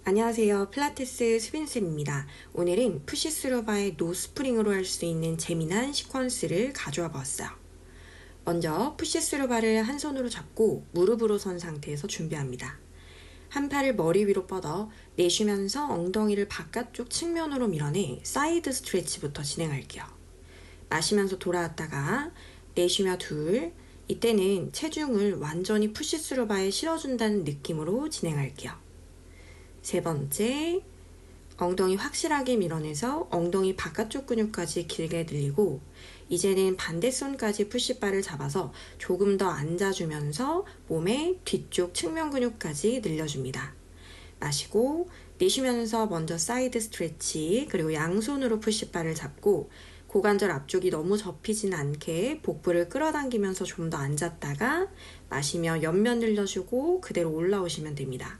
안녕하세요. 필라테스 수빈쌤입니다. 오늘은 푸시스루 바의 노스프링으로 할 수 있는 재미난 시퀀스를 가져와 보았어요. 먼저 푸시스루 바를 한 손으로 잡고 무릎으로 선 상태에서 준비합니다. 한 팔을 머리 위로 뻗어 내쉬면서 엉덩이를 바깥쪽 측면으로 밀어내 사이드 스트레치부터 진행할게요. 마시면서 돌아왔다가 내쉬며 둘, 이때는 체중을 완전히 푸시스루 바에 실어준다는 느낌으로 진행할게요. 세 번째, 엉덩이 확실하게 밀어내서 엉덩이 바깥쪽 근육까지 길게 늘리고 이제는 반대손까지 푸시바를 잡아서 조금 더 앉아주면서 몸의 뒤쪽 측면 근육까지 늘려줍니다. 마시고 내쉬면서 먼저 사이드 스트레치, 그리고 양손으로 푸시바를 잡고 고관절 앞쪽이 너무 접히진 않게 복부를 끌어당기면서 좀 더 앉았다가 마시며 옆면 늘려주고 그대로 올라오시면 됩니다.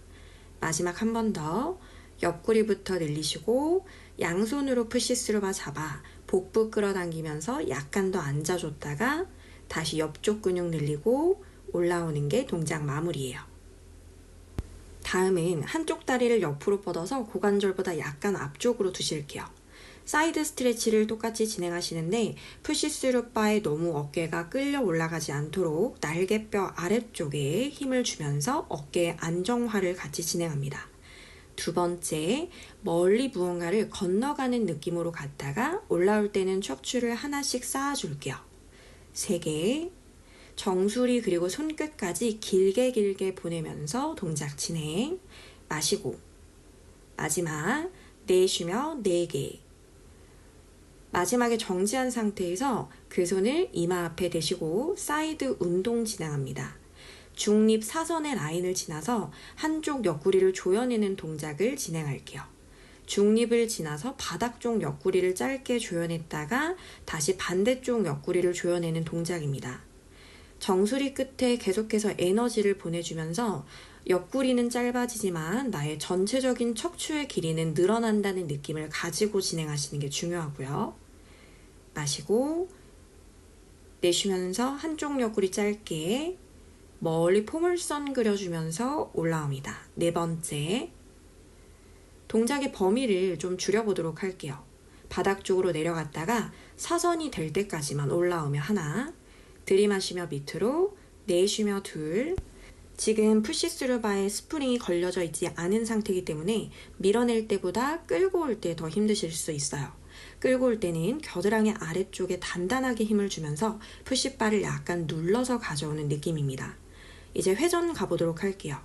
마지막 한 번 더 옆구리부터 늘리시고 양손으로 푸시스루바 잡아 복부 끌어당기면서 약간 더 앉아줬다가 다시 옆쪽 근육 늘리고 올라오는 게 동작 마무리예요. 다음은 한쪽 다리를 옆으로 뻗어서 고관절보다 약간 앞쪽으로 두실게요. 사이드 스트레치를 똑같이 진행하시는데 푸시스루바에 너무 어깨가 끌려 올라가지 않도록 날개뼈 아래쪽에 힘을 주면서 어깨의 안정화를 같이 진행합니다. 두 번째, 멀리 무언가를 건너가는 느낌으로 갔다가 올라올 때는 척추를 하나씩 쌓아줄게요. 3개, 정수리 그리고 손끝까지 길게 보내면서 동작 진행. 마시고 마지막 내쉬며 4개. 마지막에 정지한 상태에서 그 손을 이마 앞에 대시고 사이드 운동 진행합니다. 중립 사선의 라인을 지나서 한쪽 옆구리를 조여내는 동작을 진행할게요. 중립을 지나서 바닥 쪽 옆구리를 짧게 조여냈다가 다시 반대쪽 옆구리를 조여내는 동작입니다. 정수리 끝에 계속해서 에너지를 보내주면서 옆구리는 짧아지지만 나의 전체적인 척추의 길이는 늘어난다는 느낌을 가지고 진행하시는 게 중요하고요. 마시고 내쉬면서 한쪽 옆구리 짧게 멀리 포물선 그려주면서 올라옵니다. 4번째, 동작의 범위를 좀 줄여보도록 할게요. 바닥 쪽으로 내려갔다가 사선이 될 때까지만 올라오며 하나, 들이마시며 밑으로, 내쉬며 둘. 지금 푸시스루바에 스프링이 걸려져 있지 않은 상태이기 때문에 밀어낼 때보다 끌고 올 때 더 힘드실 수 있어요. 끌고 올 때는 겨드랑이 아래쪽에 단단하게 힘을 주면서 푸시바를 약간 눌러서 가져오는 느낌입니다. 이제 회전 가보도록 할게요.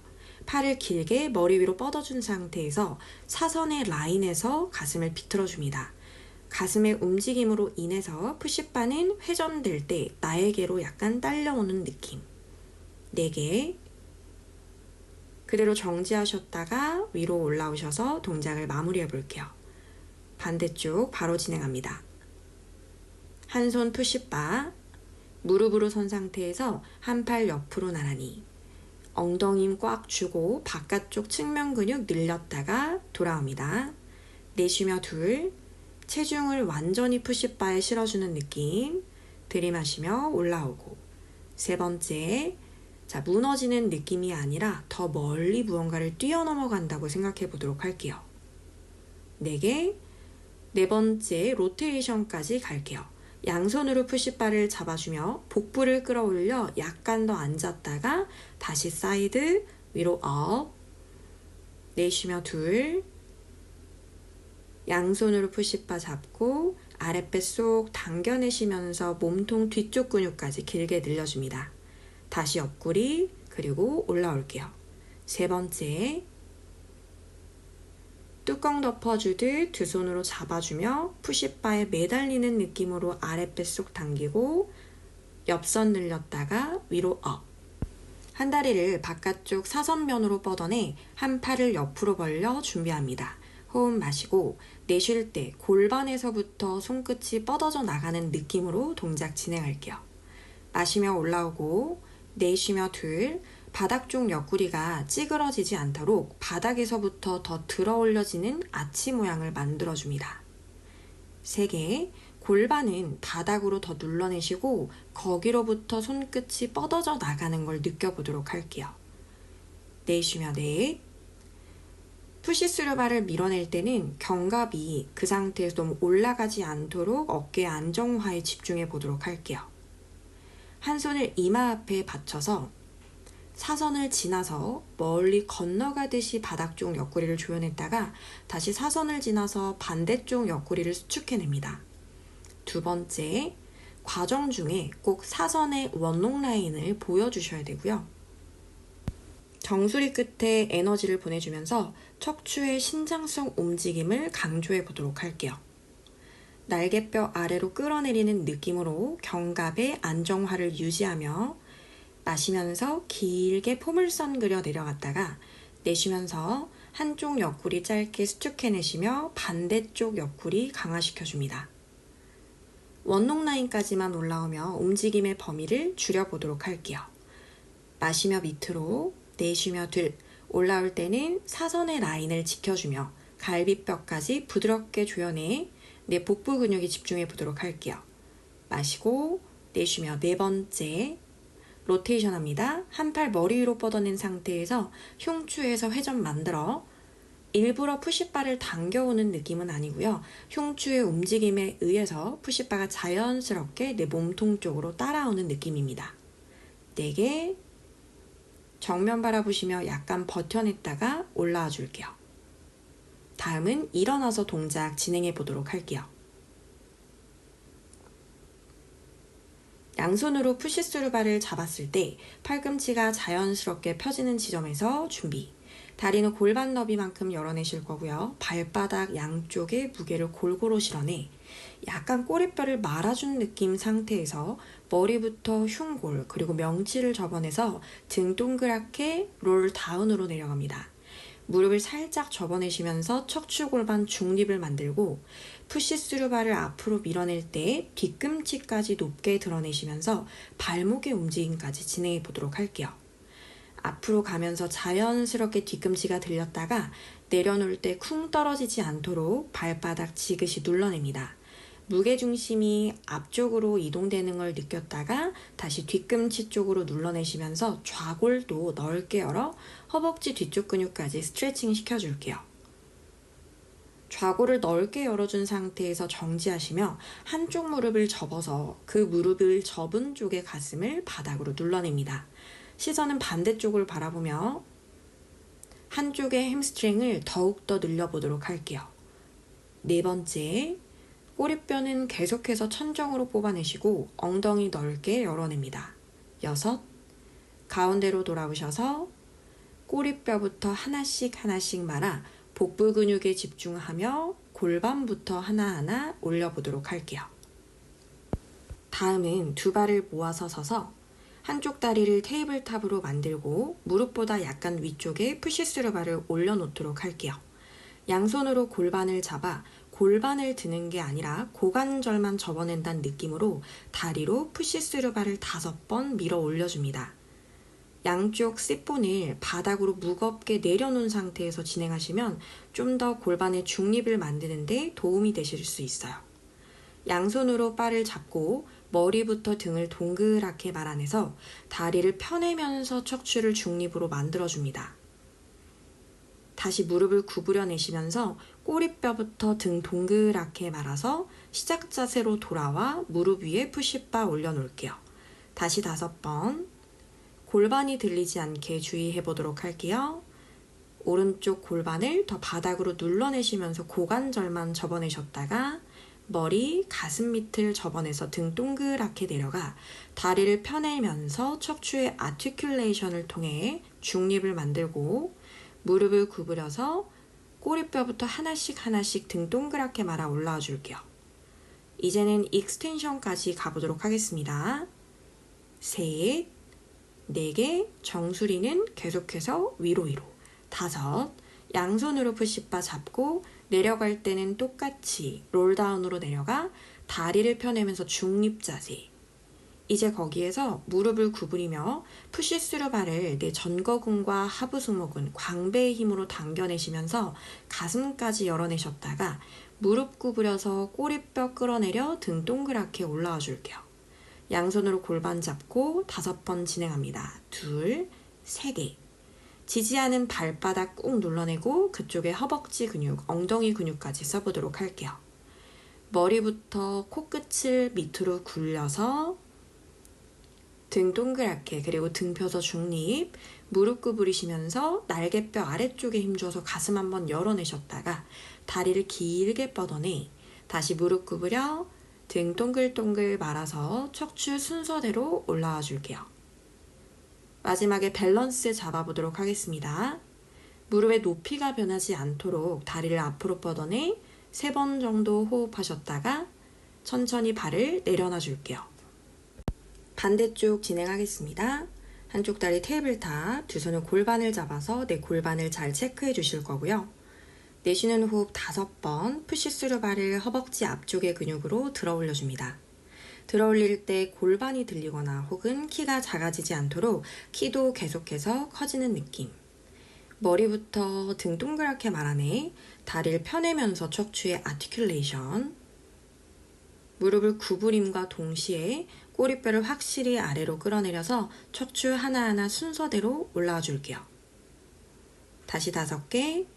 팔을 길게 머리 위로 뻗어준 상태에서 사선의 라인에서 가슴을 비틀어줍니다. 가슴의 움직임으로 인해서 푸시바는 회전될 때 나에게로 약간 딸려오는 느낌. 4개. 그대로 정지하셨다가 위로 올라오셔서 동작을 마무리해 볼게요. 반대쪽 바로 진행합니다. 한 손 푸시바, 무릎으로 선 상태에서 한 팔 옆으로 나란히 엉덩이 힘 꽉 주고 바깥쪽 측면 근육 늘렸다가 돌아옵니다. 내쉬며 둘, 체중을 완전히 푸시바에 실어주는 느낌. 들이마시며 올라오고. 3번째, 자, 무너지는 느낌이 아니라 더 멀리 무언가를 뛰어넘어간다고 생각해 보도록 할게요. 4개, 4번째 로테이션까지 갈게요. 양손으로 푸시바를 잡아주며 복부를 끌어올려 약간 더 앉았다가 다시 사이드, 위로 업, 내쉬며 둘, 양손으로 푸시바 잡고 아랫배 쏙 당겨내시면서 몸통 뒤쪽 근육까지 길게 늘려줍니다. 다시 옆구리, 그리고 올라올게요. 3번째, 뚜껑 덮어주듯 두 손으로 잡아주며 푸시바에 매달리는 느낌으로 아랫배 쏙 당기고 옆선 늘렸다가 위로 업. 한 다리를 바깥쪽 사선면으로 뻗어내 한 팔을 옆으로 벌려 준비합니다. 호흡 마시고 내쉴 때 골반에서부터 손끝이 뻗어져 나가는 느낌으로 동작 진행할게요. 마시며 올라오고 내쉬며 둘, 바닥 쪽 옆구리가 찌그러지지 않도록 바닥에서부터 더 들어 올려지는 아치 모양을 만들어줍니다. 3개, 골반은 바닥으로 더 눌러내시고 거기로부터 손끝이 뻗어져 나가는 걸 느껴보도록 할게요. 내쉬며 넷, 푸시스루 바를 밀어낼 때는 견갑이 그 상태에서 너무 올라가지 않도록 어깨 안정화에 집중해 보도록 할게요. 한 손을 이마 앞에 받쳐서 사선을 지나서 멀리 건너가듯이 바닥 쪽 옆구리를 조여냈다가 다시 사선을 지나서 반대쪽 옆구리를 수축해냅니다. 두 번째, 과정 중에 꼭 사선의 원롱 라인을 보여주셔야 되고요. 정수리 끝에 에너지를 보내주면서 척추의 신장성 움직임을 강조해 보도록 할게요. 날개뼈 아래로 끌어내리는 느낌으로 견갑의 안정화를 유지하며 마시면서 길게 포물선 그려 내려갔다가 내쉬면서 한쪽 옆구리 짧게 수축해내시며 반대쪽 옆구리 강화시켜줍니다. 원롱 라인까지만 올라오며 움직임의 범위를 줄여보도록 할게요. 마시며 밑으로, 내쉬며 들, 올라올 때는 사선의 라인을 지켜주며 갈비뼈까지 부드럽게 조여내 내 복부 근육에 집중해 보도록 할게요. 마시고 내쉬며 네 번째, 로테이션 합니다. 한 팔 머리 위로 뻗어낸 상태에서 흉추에서 회전 만들어 일부러 푸시바를 당겨오는 느낌은 아니고요. 흉추의 움직임에 의해서 푸시바가 자연스럽게 내 몸통 쪽으로 따라오는 느낌입니다. 4개, 정면 바라보시며 약간 버텨냈다가 올라와 줄게요. 다음은 일어나서 동작 진행해 보도록 할게요. 양손으로 푸시스루 바를 잡았을 때 팔꿈치가 자연스럽게 펴지는 지점에서 준비. 다리는 골반 너비만큼 열어내실 거고요. 발바닥 양쪽에 무게를 골고루 실어내 약간 꼬리뼈를 말아준 느낌 상태에서 머리부터 흉골 그리고 명치를 접어내서 등 동그랗게 롤 다운으로 내려갑니다. 무릎을 살짝 접어내시면서 척추 골반 중립을 만들고 푸시스루 바를 앞으로 밀어낼 때 뒤꿈치까지 높게 드러내시면서 발목의 움직임까지 진행해 보도록 할게요. 앞으로 가면서 자연스럽게 뒤꿈치가 들렸다가 내려놓을 때 쿵 떨어지지 않도록 발바닥 지그시 눌러냅니다. 무게중심이 앞쪽으로 이동되는 걸 느꼈다가 다시 뒤꿈치 쪽으로 눌러내시면서 좌골도 넓게 열어 허벅지 뒤쪽 근육까지 스트레칭 시켜줄게요. 좌골을 넓게 열어준 상태에서 정지하시며 한쪽 무릎을 접어서 그 무릎을 접은 쪽의 가슴을 바닥으로 눌러냅니다. 시선은 반대쪽을 바라보며 한쪽의 햄스트링을 더욱더 늘려보도록 할게요. 4번째, 꼬리뼈는 계속해서 천정으로 뽑아내시고 엉덩이 넓게 열어냅니다. 6, 가운데로 돌아오셔서 꼬리뼈부터 하나씩 하나씩 말아 복부 근육에 집중하며 골반부터 하나하나 올려보도록 할게요. 다음은 두 발을 모아서 서서 한쪽 다리를 테이블탑으로 만들고 무릎보다 약간 위쪽에 푸시스루 바를 올려놓도록 할게요. 양손으로 골반을 잡아 골반을 드는 게 아니라 고관절만 접어낸다는 느낌으로 다리로 푸시스루 바를 5번 밀어 올려줍니다. 양쪽 씹본을 바닥으로 무겁게 내려놓은 상태에서 진행하시면 좀 더 골반의 중립을 만드는 데 도움이 되실 수 있어요. 양손으로 바를 잡고 머리부터 등을 동그랗게 말아내서 다리를 펴내면서 척추를 중립으로 만들어줍니다. 다시 무릎을 구부려 내시면서 꼬리뼈부터 등 동그랗게 말아서 시작 자세로 돌아와 무릎 위에 푸시바 올려놓을게요. 다시 5번. 골반이 들리지 않게 주의해 보도록 할게요. 오른쪽 골반을 더 바닥으로 눌러내시면서 고관절만 접어내셨다가 머리, 가슴 밑을 접어내서 등 동그랗게 내려가 다리를 펴내면서 척추의 아티큘레이션을 통해 중립을 만들고 무릎을 구부려서 꼬리뼈부터 하나씩 하나씩 등 동그랗게 말아 올라와 줄게요. 이제는 익스텐션까지 가보도록 하겠습니다. 3, 4개, 정수리는 계속해서 위로 5, 양손으로 푸시바 잡고 내려갈 때는 똑같이 롤다운으로 내려가 다리를 펴내면서 중립 자세. 이제 거기에서 무릎을 구부리며 푸시스루 바를 내 전거근과 하부승모근, 광배의 힘으로 당겨내시면서 가슴까지 열어내셨다가 무릎 구부려서 꼬리뼈 끌어내려 등 동그랗게 올라와 줄게요. 양손으로 골반 잡고 5번 진행합니다. 2, 3개. 지지하는 발바닥 꾹 눌러내고 그쪽에 허벅지 근육, 엉덩이 근육까지 써보도록 할게요. 머리부터 코끝을 밑으로 굴려서 등 동그랗게, 그리고 등 펴서 중립, 무릎 구부리시면서 날개뼈 아래쪽에 힘줘서 가슴 한번 열어내셨다가 다리를 길게 뻗어내 다시 무릎 구부려 등 동글동글 말아서 척추 순서대로 올라와 줄게요. 마지막에 밸런스 잡아보도록 하겠습니다. 무릎의 높이가 변하지 않도록 다리를 앞으로 뻗어내 3번 정도 호흡하셨다가 천천히 발을 내려놔 줄게요. 반대쪽 진행하겠습니다. 한쪽 다리 테이블탑, 두 손은 골반을 잡아서 내 골반을 잘 체크해 주실 거고요. 내쉬는 호흡 5번, 푸시스루 발을 허벅지 앞쪽의 근육으로 들어 올려줍니다. 들어 올릴 때 골반이 들리거나 혹은 키가 작아지지 않도록 키도 계속해서 커지는 느낌. 머리부터 등 동그랗게 말아내 다리를 펴내면서 척추의 아티큘레이션. 무릎을 구부림과 동시에 꼬리뼈를 확실히 아래로 끌어내려서 척추 하나하나 순서대로 올라와 줄게요. 다시 5개.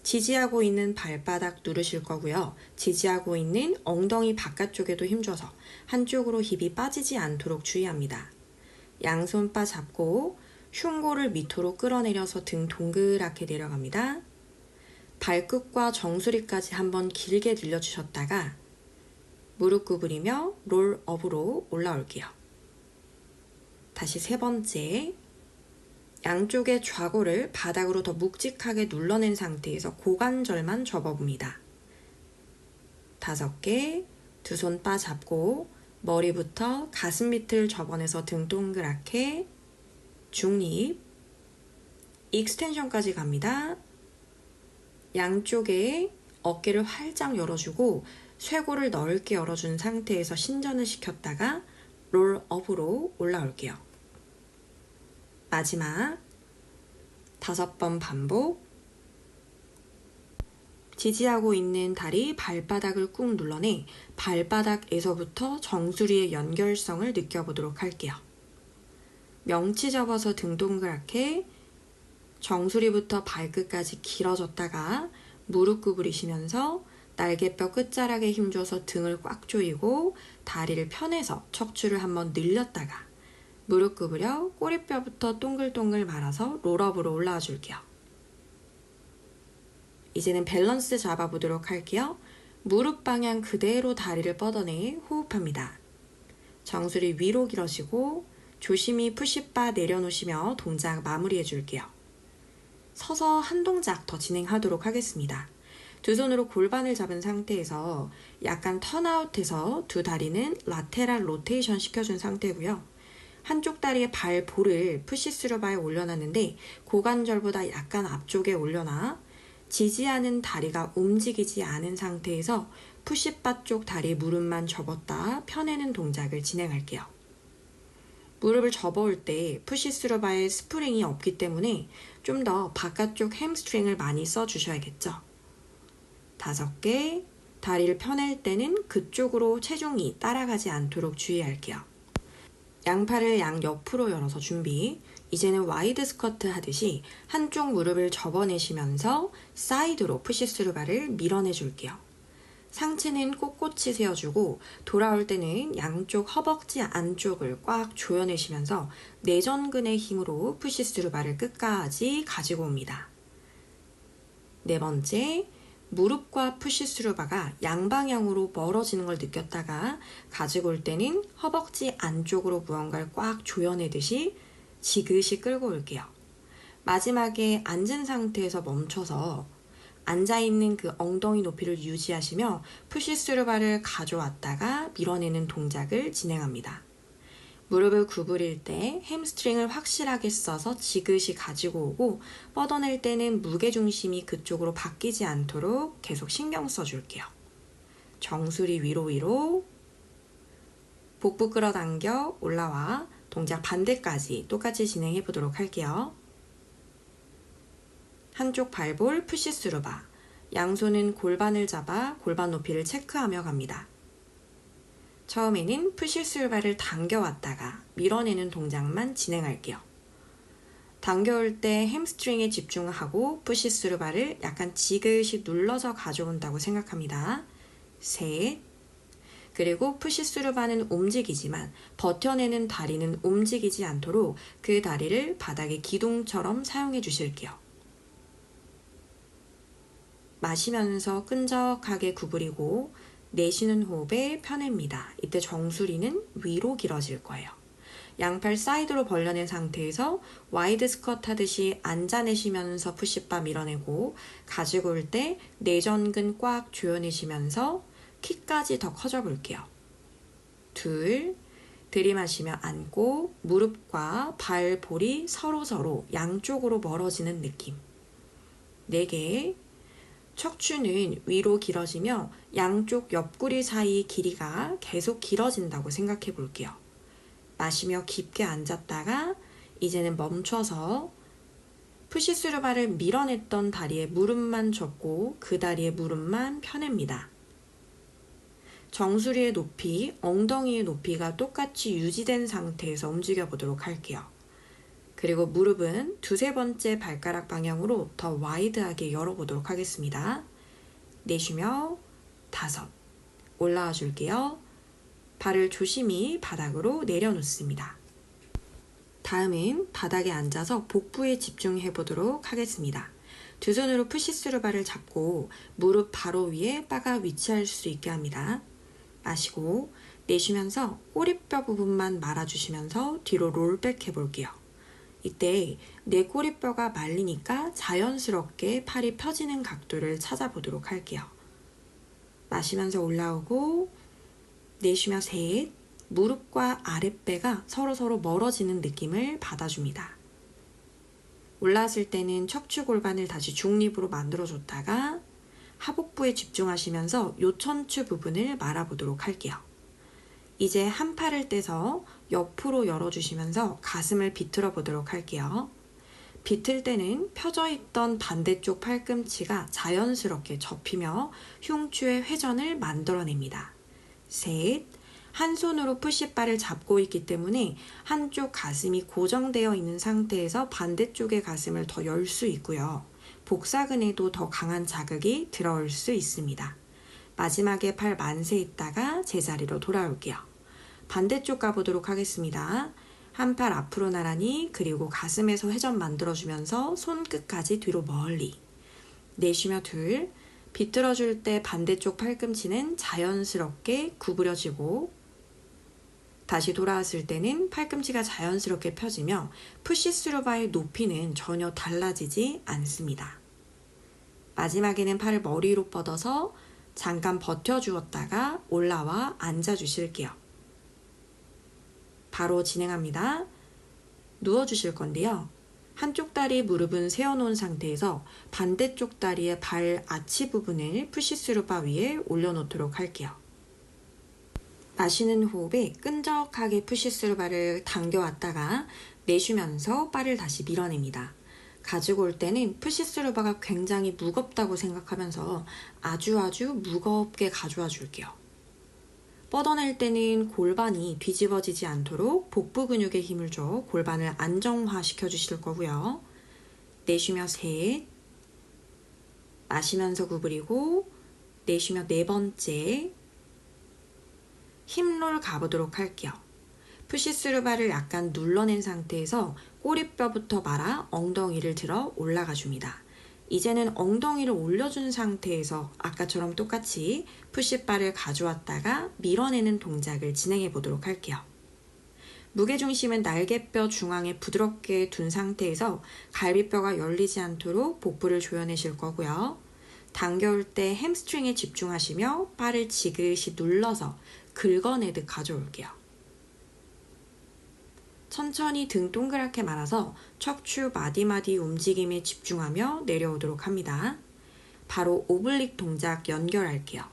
지지하고 있는 발바닥 누르실 거고요. 지지하고 있는 엉덩이 바깥쪽에도 힘줘서 한쪽으로 힙이 빠지지 않도록 주의합니다. 양손 바 잡고 흉골을 밑으로 끌어내려서 등 동그랗게 내려갑니다. 발끝과 정수리까지 한번 길게 늘려주셨다가 무릎 구부리며 롤업으로 올라올게요. 다시 3번째. 양쪽의 좌골을 바닥으로 더 묵직하게 눌러낸 상태에서 고관절만 접어봅니다. 5개, 두 손 바 잡고 머리부터 가슴 밑을 접어내서 등 동그랗게 중립, 익스텐션까지 갑니다. 양쪽에 어깨를 활짝 열어주고 쇄골을 넓게 열어준 상태에서 신전을 시켰다가 롤업으로 올라올게요. 마지막 5번 반복. 지지하고 있는 다리 발바닥을 꾹 눌러내 발바닥에서부터 정수리의 연결성을 느껴보도록 할게요. 명치 접어서 등 동그랗게 정수리부터 발끝까지 길어졌다가 무릎 구부리시면서 날개뼈 끝자락에 힘줘서 등을 꽉 조이고 다리를 펴내서 척추를 한번 늘렸다가 무릎 구부려 꼬리뼈부터 동글동글 말아서 롤업으로 올라와 줄게요. 이제는 밸런스 잡아보도록 할게요. 무릎 방향 그대로 다리를 뻗어내 호흡합니다. 정수리 위로 길어지고 조심히 푸시바 내려놓으시며 동작 마무리해 줄게요. 서서 한 동작 더 진행하도록 하겠습니다. 두 손으로 골반을 잡은 상태에서 약간 턴아웃해서 두 다리는 라테랄 로테이션 시켜준 상태고요. 한쪽 다리의 발볼을 푸시스루 바에 올려놨는데 고관절보다 약간 앞쪽에 올려놔 지지하는 다리가 움직이지 않은 상태에서 푸시바 쪽 다리 무릎만 접었다 펴내는 동작을 진행할게요. 무릎을 접어올 때 푸시스루 바에 스프링이 없기 때문에 좀 더 바깥쪽 햄스트링을 많이 써주셔야겠죠. 5개. 다리를 펴낼 때는 그쪽으로 체중이 따라가지 않도록 주의할게요. 양팔을 양옆으로 열어서 준비. 이제는 와이드 스쿼트 하듯이 한쪽 무릎을 접어내시면서 사이드로 푸시스루 바를 밀어내 줄게요. 상체는 꼿꼿이 세워주고 돌아올 때는 양쪽 허벅지 안쪽을 꽉 조여내시면서 내전근의 힘으로 푸시스루 바를 끝까지 가지고 옵니다. 4번째, 무릎과 푸시스루 바가 양방향으로 멀어지는 걸 느꼈다가 가지고 올 때는 허벅지 안쪽으로 무언가를 꽉 조여내듯이 지그시 끌고 올게요. 마지막에 앉은 상태에서 멈춰서 앉아있는 그 엉덩이 높이를 유지하시며 푸시스루 바를 가져왔다가 밀어내는 동작을 진행합니다. 무릎을 구부릴 때 햄스트링을 확실하게 써서 지그시 가지고 오고 뻗어낼 때는 무게중심이 그쪽으로 바뀌지 않도록 계속 신경 써줄게요. 정수리 위로 복부 끌어당겨 올라와 동작 반대까지 똑같이 진행해 보도록 할게요. 한쪽 발볼 푸시스루 바, 양손은 골반을 잡아 골반 높이를 체크하며 갑니다. 처음에는 푸시스루 바를 당겨왔다가 밀어내는 동작만 진행할게요. 당겨올 때 햄스트링에 집중하고 푸시스루 바를 약간 지그시 눌러서 가져온다고 생각합니다. 셋. 그리고 푸시스루 바는 움직이지만 버텨내는 다리는 움직이지 않도록 그 다리를 바닥의 기둥처럼 사용해 주실게요. 마시면서 끈적하게 구부리고 내쉬는 호흡에 펴냅니다. 이때 정수리는 위로 길어질 거예요. 양팔 사이드로 벌려낸 상태에서 와이드 스쿼트 하듯이 앉아내시면서 푸시바 밀어내고 가지고 올 때 내전근 꽉 조여내시면서 키까지 더 커져 볼게요. 둘, 들이마시며 앉고 무릎과 발볼이 서로서로 양쪽으로 멀어지는 느낌. 4개, 척추는 위로 길어지며 양쪽 옆구리 사이 길이가 계속 길어진다고 생각해 볼게요. 마시며 깊게 앉았다가 이제는 멈춰서 푸시스루 바를 밀어냈던 다리에 무릎만 접고 그 다리에 무릎만 펴냅니다. 정수리의 높이, 엉덩이의 높이가 똑같이 유지된 상태에서 움직여 보도록 할게요. 그리고 무릎은 2-3번째 발가락 방향으로 더 와이드하게 열어보도록 하겠습니다. 내쉬며 5, 올라와 줄게요. 발을 조심히 바닥으로 내려놓습니다. 다음은 바닥에 앉아서 복부에 집중해 보도록 하겠습니다. 두 손으로 푸시스루 바를 잡고 무릎 바로 위에 바가 위치할 수 있게 합니다. 마시고 내쉬면서 꼬리뼈 부분만 말아주시면서 뒤로 롤백 해볼게요. 이때 내 꼬리뼈가 말리니까 자연스럽게 팔이 펴지는 각도를 찾아보도록 할게요. 마시면서 올라오고 내쉬며 셋, 무릎과 아랫배가 서로서로 멀어지는 느낌을 받아줍니다. 올라왔을 때는 척추 골반을 다시 중립으로 만들어줬다가 하복부에 집중하시면서 요천추 부분을 말아보도록 할게요. 이제 한 팔을 떼서 옆으로 열어주시면서 가슴을 비틀어 보도록 할게요. 비틀 때는 펴져 있던 반대쪽 팔꿈치가 자연스럽게 접히며 흉추의 회전을 만들어냅니다. 셋, 한 손으로 푸시바를 잡고 있기 때문에 한쪽 가슴이 고정되어 있는 상태에서 반대쪽의 가슴을 더 열 수 있고요. 복사근에도 더 강한 자극이 들어올 수 있습니다. 마지막에 팔 만세했다가 제자리로 돌아올게요. 반대쪽 가보도록 하겠습니다. 한 팔 앞으로 나란히 그리고 가슴에서 회전 만들어주면서 손끝까지 뒤로 멀리. 내쉬며 둘, 비틀어줄 때 반대쪽 팔꿈치는 자연스럽게 구부려지고 다시 돌아왔을 때는 팔꿈치가 자연스럽게 펴지며 푸시스루 바의 높이는 전혀 달라지지 않습니다. 마지막에는 팔을 머리로 뻗어서 잠깐 버텨주었다가 올라와 앉아주실게요. 바로 진행합니다. 누워주실 건데요. 한쪽 다리 무릎은 세워놓은 상태에서 반대쪽 다리의 발 아치 부분을 푸시스루 바 위에 올려놓도록 할게요. 마시는 호흡에 끈적하게 푸시스루 바를 당겨왔다가 내쉬면서 바를 다시 밀어냅니다. 가지고 올 때는 푸시스루 바가 굉장히 무겁다고 생각하면서 아주 무겁게 가져와 줄게요. 뻗어낼 때는 골반이 뒤집어지지 않도록 복부 근육에 힘을 줘 골반을 안정화 시켜주실 거고요. 내쉬며 셋, 마시면서 구부리고 내쉬며 4번째, 힙롤 가보도록 할게요. 푸시스루 바를 약간 눌러낸 상태에서 꼬리뼈부터 말아 엉덩이를 들어 올라가 줍니다. 이제는 엉덩이를 올려준 상태에서 아까처럼 똑같이 푸시바를 가져왔다가 밀어내는 동작을 진행해 보도록 할게요. 무게중심은 날개뼈 중앙에 부드럽게 둔 상태에서 갈비뼈가 열리지 않도록 복부를 조여내실 거고요. 당겨올 때 햄스트링에 집중하시며 바를 지그시 눌러서 긁어내듯 가져올게요. 천천히 등 동그랗게 말아서 척추 마디마디 움직임에 집중하며 내려오도록 합니다. 바로 오블릭 동작 연결할게요.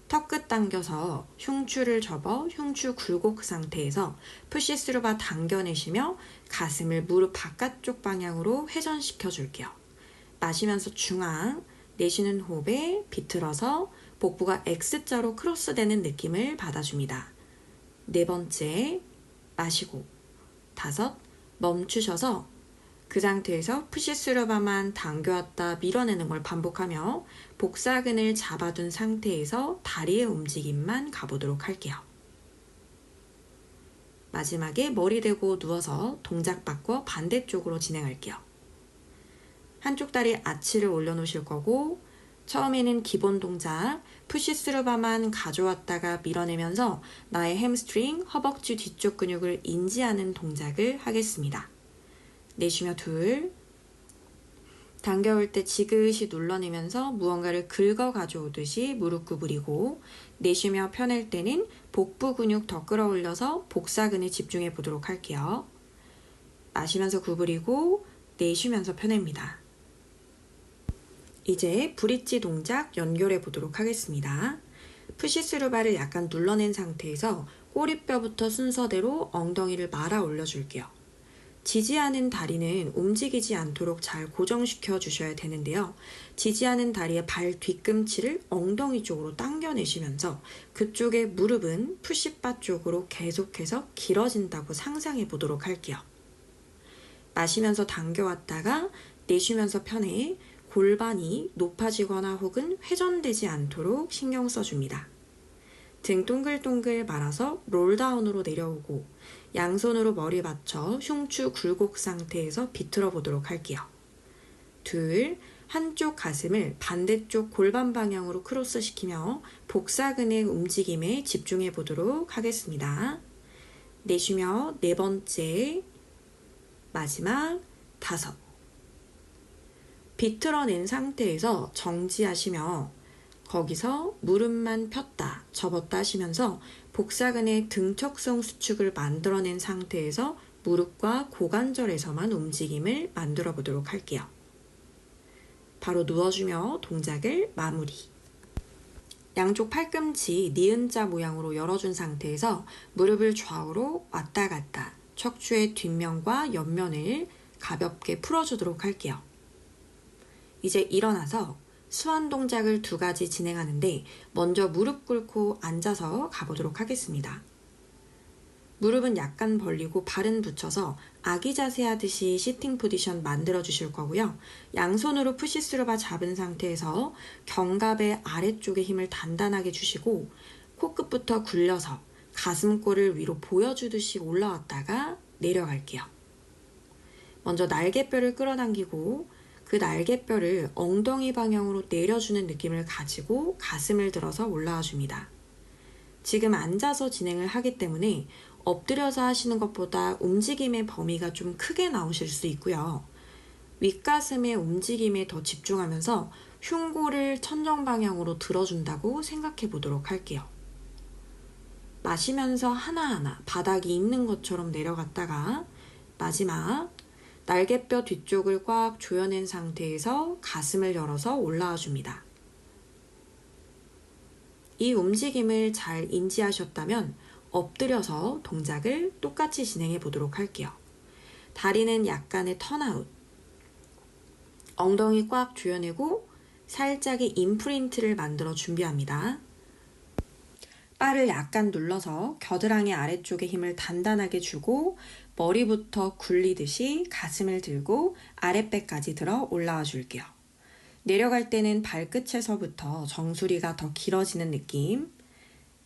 턱끝 당겨서 흉추를 접어 흉추 굴곡 상태에서 푸시스루 바 당겨내시며 가슴을 무릎 바깥쪽 방향으로 회전시켜 줄게요. 마시면서 중앙, 내쉬는 호흡에 비틀어서 복부가 X자로 크로스되는 느낌을 받아줍니다. 4번째, 마시고 5, 멈추셔서 그 상태에서 푸시스루바만 당겨왔다 밀어내는 걸 반복하며 복사근을 잡아둔 상태에서 다리의 움직임만 가보도록 할게요. 마지막에 머리 대고 누워서 동작 바꿔 반대쪽으로 진행할게요. 한쪽 다리 아치를 올려놓으실 거고 처음에는 기본 동작 푸시스루바만 가져왔다가 밀어내면서 나의 햄스트링, 허벅지 뒤쪽 근육을 인지하는 동작을 하겠습니다. 내쉬며 둘, 당겨올 때 지그시 눌러내면서 무언가를 긁어 가져오듯이 무릎 구부리고 내쉬며 펴낼 때는 복부 근육 더 끌어올려서 복사근에 집중해 보도록 할게요. 마시면서 구부리고 내쉬면서 펴냅니다. 이제 브릿지 동작 연결해 보도록 하겠습니다. 푸시스루바를 약간 눌러낸 상태에서 꼬리뼈부터 순서대로 엉덩이를 말아 올려줄게요. 지지하는 다리는 움직이지 않도록 잘 고정시켜 주셔야 되는데요. 지지하는 다리의 발 뒤꿈치를 엉덩이 쪽으로 당겨내시면서 그쪽의 무릎은 푸시바 쪽으로 계속해서 길어진다고 상상해 보도록 할게요. 마시면서 당겨왔다가 내쉬면서 펴내 골반이 높아지거나 혹은 회전되지 않도록 신경 써줍니다. 등 동글동글 말아서 롤다운으로 내려오고 양손으로 머리 받쳐 흉추 굴곡 상태에서 비틀어 보도록 할게요. 둘, 한쪽 가슴을 반대쪽 골반 방향으로 크로스 시키며 복사근의 움직임에 집중해 보도록 하겠습니다. 내쉬며 네 번째, 마지막 다섯. 비틀어낸 상태에서 정지하시며 거기서 무릎만 폈다 접었다 하시면서 복사근의 등척성 수축을 만들어낸 상태에서 무릎과 고관절에서만 움직임을 만들어 보도록 할게요. 바로 누워주며 동작을 마무리. 양쪽 팔꿈치 니은자 모양으로 열어준 상태에서 무릎을 좌우로 왔다 갔다 척추의 뒷면과 옆면을 가볍게 풀어주도록 할게요. 이제 일어나서 수완 동작을 두 가지 진행하는데 먼저 무릎 꿇고 앉아서 가보도록 하겠습니다. 무릎은 약간 벌리고 발은 붙여서 아기 자세 하듯이 시팅 포지션 만들어 주실 거고요. 양손으로 푸시스루바 잡은 상태에서 견갑의 아래쪽에 힘을 단단하게 주시고 코끝부터 굴려서 가슴골을 위로 보여주듯이 올라왔다가 내려갈게요. 먼저 날개뼈를 끌어당기고 그 날개뼈를 엉덩이 방향으로 내려주는 느낌을 가지고 가슴을 들어서 올라와 줍니다. 지금 앉아서 진행을 하기 때문에 엎드려서 하시는 것보다 움직임의 범위가 좀 크게 나오실 수 있고요. 윗가슴의 움직임에 더 집중하면서 흉골을 천정 방향으로 들어준다고 생각해 보도록 할게요. 마시면서 하나하나 바닥이 있는 것처럼 내려갔다가 마지막 날개뼈 뒤쪽을 꽉 조여낸 상태에서 가슴을 열어서 올라와 줍니다. 이 움직임을 잘 인지하셨다면 엎드려서 동작을 똑같이 진행해 보도록 할게요. 다리는 약간의 턴아웃, 엉덩이 꽉 조여내고 살짝의 임프린트를 만들어 준비합니다. 바를 약간 눌러서 겨드랑이 아래쪽에 힘을 단단하게 주고 머리부터 굴리듯이 가슴을 들고 아랫배까지 들어 올라와 줄게요. 내려갈 때는 발끝에서부터 정수리가 더 길어지는 느낌.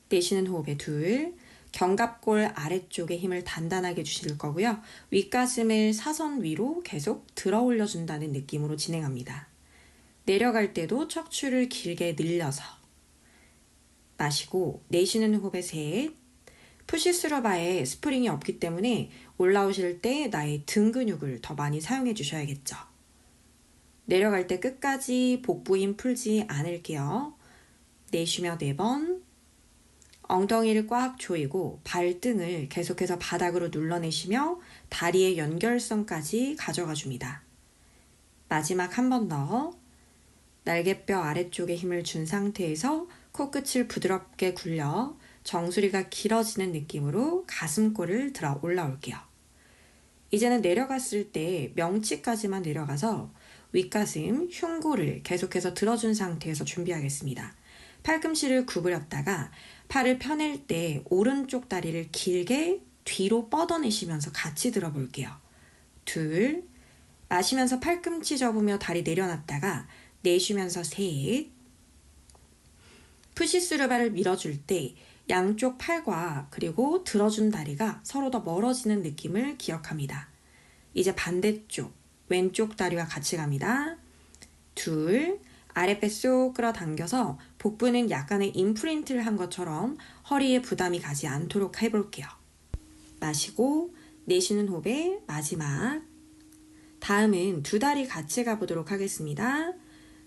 내쉬는 호흡에 둘, 견갑골 아래쪽에 힘을 단단하게 주실 거고요. 윗가슴을 사선 위로 계속 들어 올려준다는 느낌으로 진행합니다. 내려갈 때도 척추를 길게 늘려서 마시고 내쉬는 호흡에 셋, 푸시스루바에 스프링이 없기 때문에 올라오실 때 나의 등 근육을 더 많이 사용해 주셔야겠죠. 내려갈 때 끝까지 복부 힘 풀지 않을게요. 내쉬며 4번, 엉덩이를 꽉 조이고 발등을 계속해서 바닥으로 눌러내시며 다리의 연결선까지 가져가 줍니다. 마지막 한 번 더, 날개뼈 아래쪽에 힘을 준 상태에서 코끝을 부드럽게 굴려 정수리가 길어지는 느낌으로 가슴골을 들어 올라올게요. 이제는 내려갔을 때 명치까지만 내려가서 윗가슴, 흉골을 계속해서 들어준 상태에서 준비하겠습니다. 팔꿈치를 구부렸다가 팔을 펴낼 때 오른쪽 다리를 길게 뒤로 뻗어내시면서 같이 들어볼게요. 둘, 마시면서 팔꿈치 접으며 다리 내려놨다가 내쉬면서 셋. 푸시스루바를 밀어줄 때 양쪽 팔과 그리고 들어준 다리가 서로 더 멀어지는 느낌을 기억합니다. 이제 반대쪽 왼쪽 다리와 같이 갑니다. 둘, 아랫배 쏙 끌어당겨서 복부는 약간의 임프린트를 한 것처럼 허리에 부담이 가지 않도록 해볼게요. 마시고 내쉬는 호흡에 마지막. 다음은 두 다리 같이 가보도록 하겠습니다.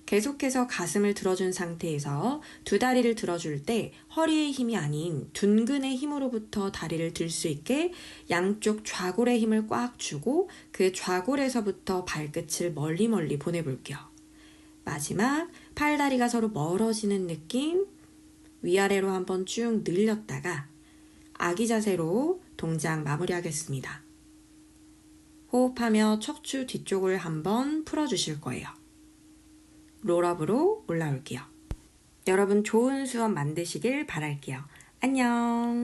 계속해서 가슴을 들어준 상태에서 두 다리를 들어줄 때 허리의 힘이 아닌 둔근의 힘으로부터 다리를 들 수 있게 양쪽 좌골의 힘을 꽉 주고 그 좌골에서부터 발끝을 멀리 보내볼게요. 마지막 팔다리가 서로 멀어지는 느낌, 위아래로 한번 쭉 늘렸다가 아기 자세로 동작 마무리하겠습니다. 호흡하며 척추 뒤쪽을 한번 풀어주실 거예요. 롤업으로 올라올게요. 여러분 좋은 수업 만드시길 바랄게요. 안녕.